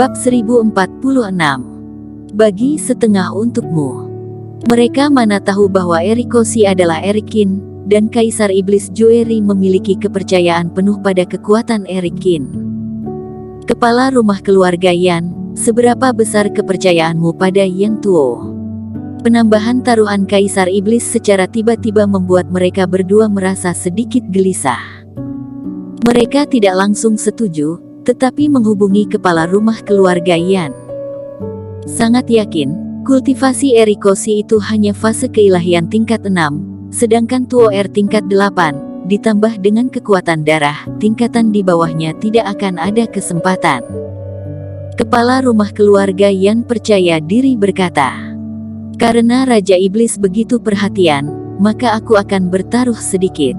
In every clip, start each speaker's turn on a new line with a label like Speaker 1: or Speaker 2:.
Speaker 1: Bab 1046. Bagi setengah untukmu. Mereka mana tahu bahwa Erikoshi adalah Erikin, dan Kaisar Iblis Joeri memiliki kepercayaan penuh pada kekuatan Erikin. Kepala rumah keluarga Yan, seberapa besar kepercayaanmu pada Yang Tuo? Penambahan taruhan Kaisar Iblis secara tiba-tiba membuat mereka berdua merasa sedikit gelisah. Mereka tidak langsung setuju, tetapi menghubungi kepala rumah keluarga Yan. Sangat yakin, kultivasi Erikoshi itu hanya fase keilahian tingkat 6, sedangkan Tuo Er tingkat 8, ditambah dengan kekuatan darah, tingkatan di bawahnya tidak akan ada kesempatan. Kepala rumah keluarga Yan percaya diri berkata, "Karena Raja Iblis begitu perhatian, maka aku akan bertaruh sedikit."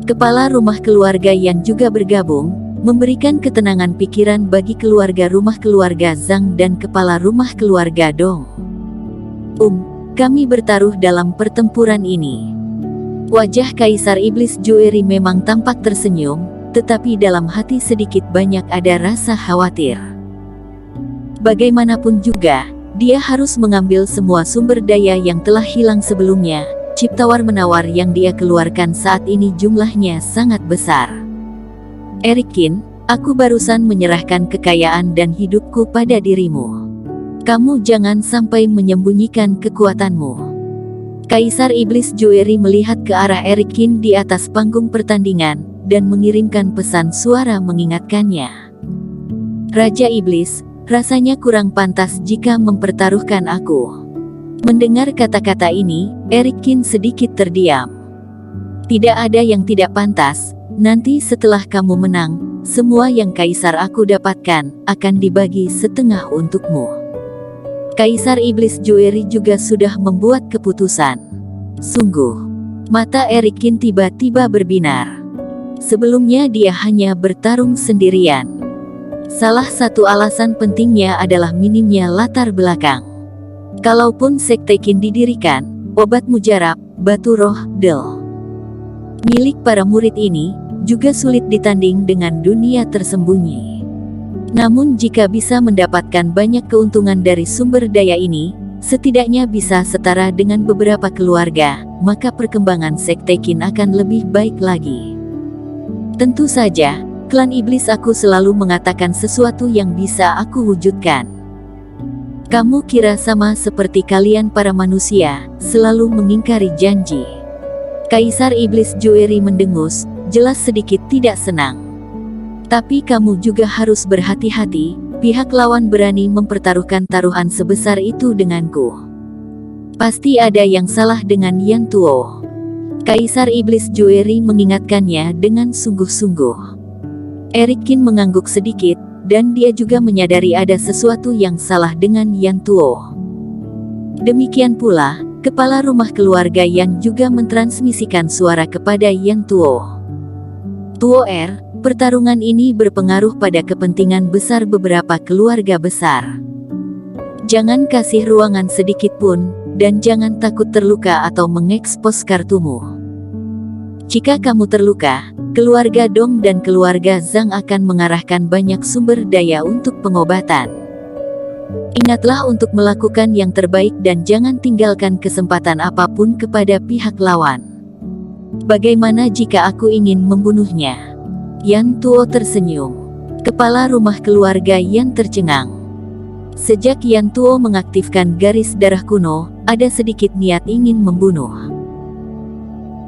Speaker 1: Kepala rumah keluarga Yan juga bergabung, memberikan ketenangan pikiran bagi keluarga rumah keluarga Zhang dan kepala rumah keluarga Dong. Kami bertaruh dalam pertempuran ini." Wajah Kaisar Iblis Joeri memang tampak tersenyum, tetapi dalam hati sedikit banyak ada rasa khawatir. Bagaimanapun juga, dia harus mengambil semua sumber daya yang telah hilang sebelumnya. Chip tawar-menawar yang dia keluarkan saat ini jumlahnya sangat besar. Erikin, aku barusan menyerahkan kekayaan dan hidupku pada dirimu. Kamu jangan sampai menyembunyikan kekuatanmu. Kaisar Iblis Joeri melihat ke arah Erikin di atas panggung pertandingan, dan mengirimkan pesan suara mengingatkannya. "Raja Iblis, rasanya kurang pantas jika mempertaruhkan aku." Mendengar kata-kata ini, Erikin sedikit terdiam. "Tidak ada yang tidak pantas. Nanti setelah kamu menang, semua yang Kaisar aku dapatkan, akan dibagi setengah untukmu." Kaisar Iblis Joeri juga sudah membuat keputusan. Sungguh. Mata Erikin tiba-tiba berbinar. Sebelumnya dia hanya bertarung sendirian. Salah satu alasan pentingnya adalah minimnya latar belakang. Kalaupun Sekte Qin didirikan, obat mujarab, batu roh, milik para murid ini, juga sulit ditanding dengan dunia tersembunyi. Namun jika bisa mendapatkan banyak keuntungan dari sumber daya ini, setidaknya bisa setara dengan beberapa keluarga, maka perkembangan Sekte Qin akan lebih baik lagi. Tentu saja, klan iblis aku selalu mengatakan sesuatu yang bisa aku wujudkan. Kamu kira sama seperti kalian para manusia, selalu mengingkari janji. Kaisar Iblis Joeri mendengus, jelas sedikit tidak senang. Tapi kamu juga harus berhati-hati, pihak lawan berani mempertaruhkan taruhan sebesar itu denganku. Pasti ada yang salah dengan Yang Tuo. Kaisar Iblis Joeri mengingatkannya dengan sungguh-sungguh. Erikin mengangguk sedikit, dan dia juga menyadari ada sesuatu yang salah dengan Yang Tuo. Demikian pula, kepala rumah keluarga Yan juga mentransmisikan suara kepada Yang Tuo. "Tuo Er, pertarungan ini berpengaruh pada kepentingan besar beberapa keluarga besar. Jangan kasih ruangan sedikit pun, dan jangan takut terluka atau mengekspos kartumu. Jika kamu terluka, keluarga Dong dan keluarga Zhang akan mengarahkan banyak sumber daya untuk pengobatan. Ingatlah untuk melakukan yang terbaik dan jangan tinggalkan kesempatan apapun kepada pihak lawan. Bagaimana jika aku ingin membunuhnya?" Yan Tuo tersenyum. Kepala rumah keluarga Yan tercengang. Sejak Yan Tuo mengaktifkan garis darah kuno, ada sedikit niat ingin membunuh.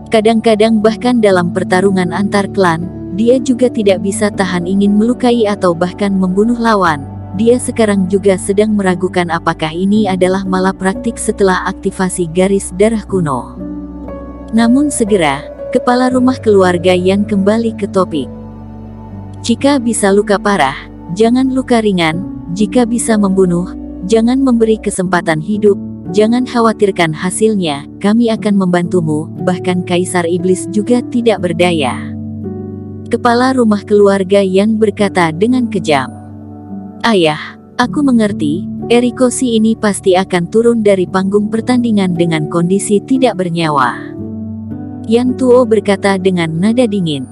Speaker 1: Kadang-kadang bahkan dalam pertarungan antar klan, dia juga tidak bisa tahan ingin melukai atau bahkan membunuh lawan. Dia sekarang juga sedang meragukan apakah ini adalah malapraktik setelah aktivasi garis darah kuno. Namun segera, kepala rumah keluarga Yan kembali ke topik. "Jika bisa luka parah, jangan luka ringan. Jika bisa membunuh, jangan memberi kesempatan hidup. Jangan khawatirkan hasilnya, kami akan membantumu." Bahkan Kaisar Iblis juga tidak berdaya. Kepala rumah keluarga Yan berkata dengan kejam, "Ayah, aku mengerti, Erikoshi ini pasti akan turun dari panggung pertandingan dengan kondisi tidak bernyawa." Yan Tuo berkata dengan nada dingin.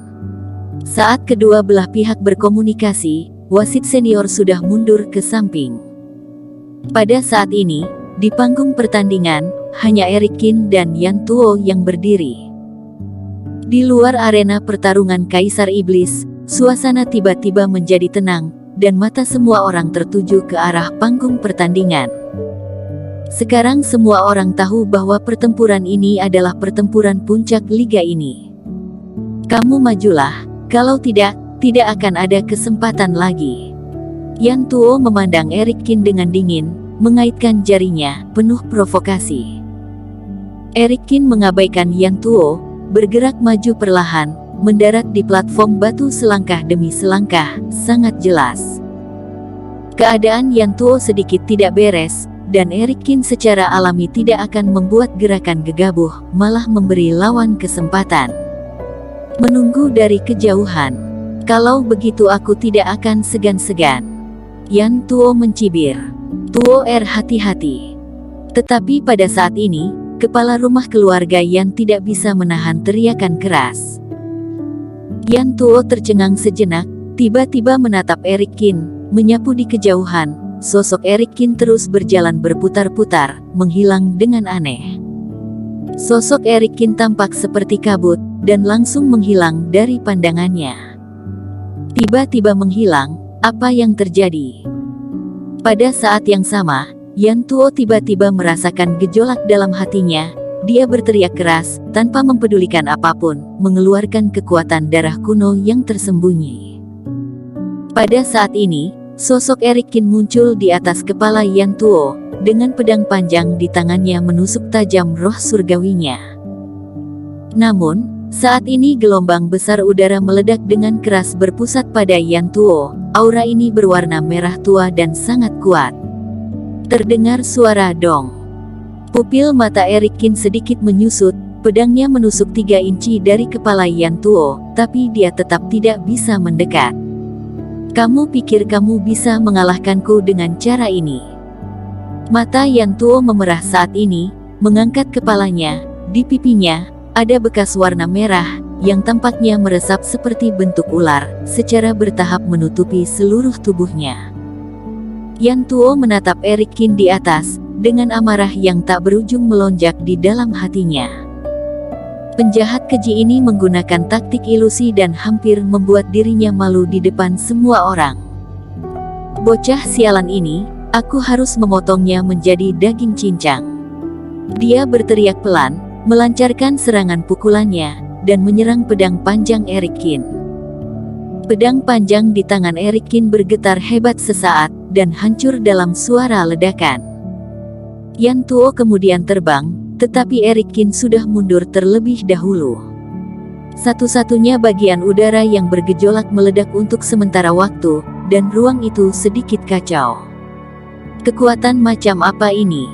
Speaker 1: Saat kedua belah pihak berkomunikasi, wasit senior sudah mundur ke samping. Pada saat ini, di panggung pertandingan, hanya Eric Kin dan Yan Tuo yang berdiri. Di luar arena pertarungan Kaisar Iblis, suasana tiba-tiba menjadi tenang, dan mata semua orang tertuju ke arah panggung pertandingan. Sekarang semua orang tahu bahwa pertempuran ini adalah pertempuran puncak liga ini. Kamu majulah, kalau tidak akan ada kesempatan lagi. Yan Tuo memandang Eric Kin dengan dingin, mengaitkan jarinya, penuh provokasi. Eric Kin mengabaikan Yan Tuo, bergerak maju perlahan, mendarat di platform batu selangkah demi selangkah, sangat jelas. Keadaan Yan Tuo sedikit tidak beres, dan Eric Kin secara alami tidak akan membuat gerakan gegabah, malah memberi lawan kesempatan. Menunggu dari kejauhan. Kalau begitu aku tidak akan segan-segan. Yan Tuo mencibir. Tuo hati-hati. Tetapi pada saat ini, kepala rumah keluarga Yan tidak bisa menahan teriakan keras. Yan Tuo tercengang sejenak, tiba-tiba menatap Eric Kin, menyapu di kejauhan. Sosok Eric Kin terus berjalan berputar-putar, menghilang dengan aneh. Sosok Eric Kin tampak seperti kabut, dan langsung menghilang dari pandangannya. Tiba-tiba menghilang, apa yang terjadi? Pada saat yang sama, Yan Tuo tiba-tiba merasakan gejolak dalam hatinya. Dia berteriak keras, tanpa mempedulikan apapun, mengeluarkan kekuatan darah kuno yang tersembunyi. Pada saat ini, sosok Eric Kin muncul di atas kepala Yan Tuo, dengan pedang panjang di tangannya menusuk tajam roh surgawinya. Namun, saat ini gelombang besar udara meledak dengan keras berpusat pada Yan Tuo. Aura ini berwarna merah tua dan sangat kuat. Terdengar suara dong. Pupil mata Eric Kin sedikit menyusut, pedangnya menusuk 3 inci dari kepala Yan Tuo, tapi dia tetap tidak bisa mendekat. Kamu pikir kamu bisa mengalahkanku dengan cara ini? Mata Yan Tuo memerah saat ini, mengangkat kepalanya, di pipinya, ada bekas warna merah, yang tampaknya meresap seperti bentuk ular, secara bertahap menutupi seluruh tubuhnya. Yan Tuo menatap Eric Kin di atas, dengan amarah yang tak berujung melonjak di dalam hatinya. Penjahat keji ini menggunakan taktik ilusi dan hampir membuat dirinya malu di depan semua orang. Bocah sialan ini, aku harus memotongnya menjadi daging cincang. Dia berteriak pelan, melancarkan serangan pukulannya, dan menyerang pedang panjang Eric Kin. Pedang panjang di tangan Eric Kin bergetar hebat sesaat, dan hancur dalam suara ledakan. Yan Tuo kemudian terbang, tetapi Eric Kin sudah mundur terlebih dahulu. Satu-satunya bagian udara yang bergejolak meledak untuk sementara waktu, dan ruang itu sedikit kacau. Kekuatan macam apa ini?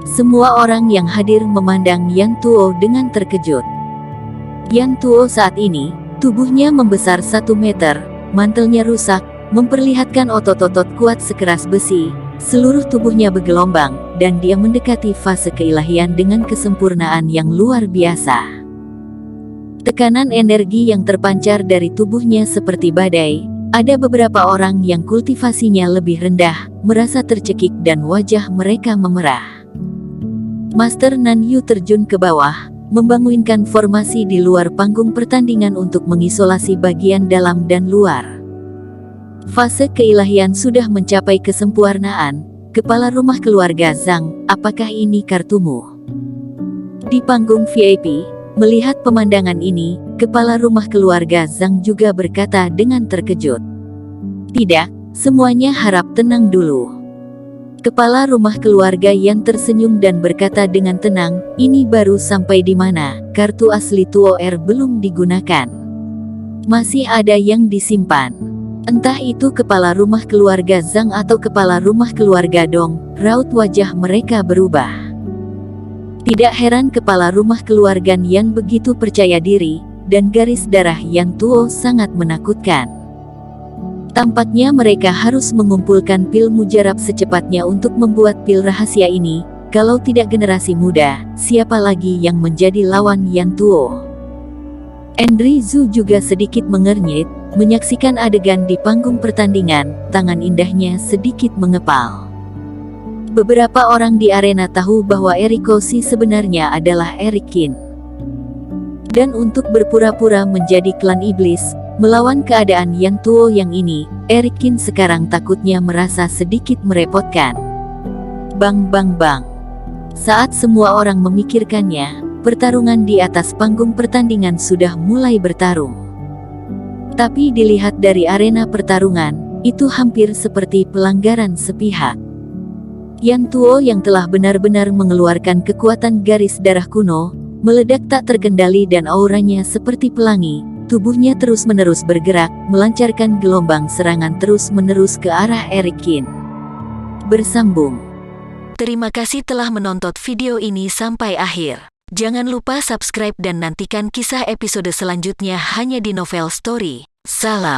Speaker 1: Semua orang yang hadir memandang Yan Tuo dengan terkejut. Yan Tuo saat ini, tubuhnya membesar 1 meter, mantelnya rusak, memperlihatkan otot-otot kuat sekeras besi. Seluruh tubuhnya bergelombang, dan dia mendekati fase keilahian dengan kesempurnaan yang luar biasa. Tekanan energi yang terpancar dari tubuhnya seperti badai. Ada beberapa orang yang kultivasinya lebih rendah, merasa tercekik dan wajah mereka memerah. Master Nan Yu terjun ke bawah, membangunkan formasi di luar panggung pertandingan untuk mengisolasi bagian dalam dan luar. Fase keilahian sudah mencapai kesempurnaan. Kepala rumah keluarga Zhang, apakah ini kartumu? Di panggung VIP, melihat pemandangan ini, kepala rumah keluarga Zhang juga berkata dengan terkejut. Tidak, semuanya harap tenang dulu. Kepala rumah keluarga Yan tersenyum dan berkata dengan tenang, ini baru sampai di mana, kartu asli Tuo belum digunakan. Masih ada yang disimpan. Entah itu kepala rumah keluarga Zhang atau kepala rumah keluarga Dong, raut wajah mereka berubah. Tidak heran kepala rumah keluarga Yan begitu percaya diri, dan garis darah Yan Tuo sangat menakutkan. Tampaknya mereka harus mengumpulkan pil mujarab secepatnya untuk membuat pil rahasia ini, kalau tidak generasi muda, siapa lagi yang menjadi lawan Yan Tuo? Andrew Zhu juga sedikit mengernyit, Menyaksikan adegan di panggung pertandingan, tangan indahnya sedikit mengepal. Beberapa orang di arena tahu bahwa Erikoshi sebenarnya adalah Erikin. Dan untuk berpura-pura menjadi klan iblis, melawan keadaan yang tua yang ini, Erikin sekarang takutnya merasa sedikit merepotkan. Bang bang bang. Saat semua orang memikirkannya, pertarungan di atas panggung pertandingan sudah mulai bertarung. Tapi dilihat dari arena pertarungan, itu hampir seperti pelanggaran sepihak. Yan Tuo yang telah benar-benar mengeluarkan kekuatan garis darah kuno, meledak tak terkendali dan auranya seperti pelangi, tubuhnya terus-menerus bergerak, melancarkan gelombang serangan terus-menerus ke arah Erikin. Bersambung. Terima kasih telah menonton video ini sampai akhir. Jangan lupa subscribe dan nantikan kisah episode selanjutnya hanya di Novel Story. Salam.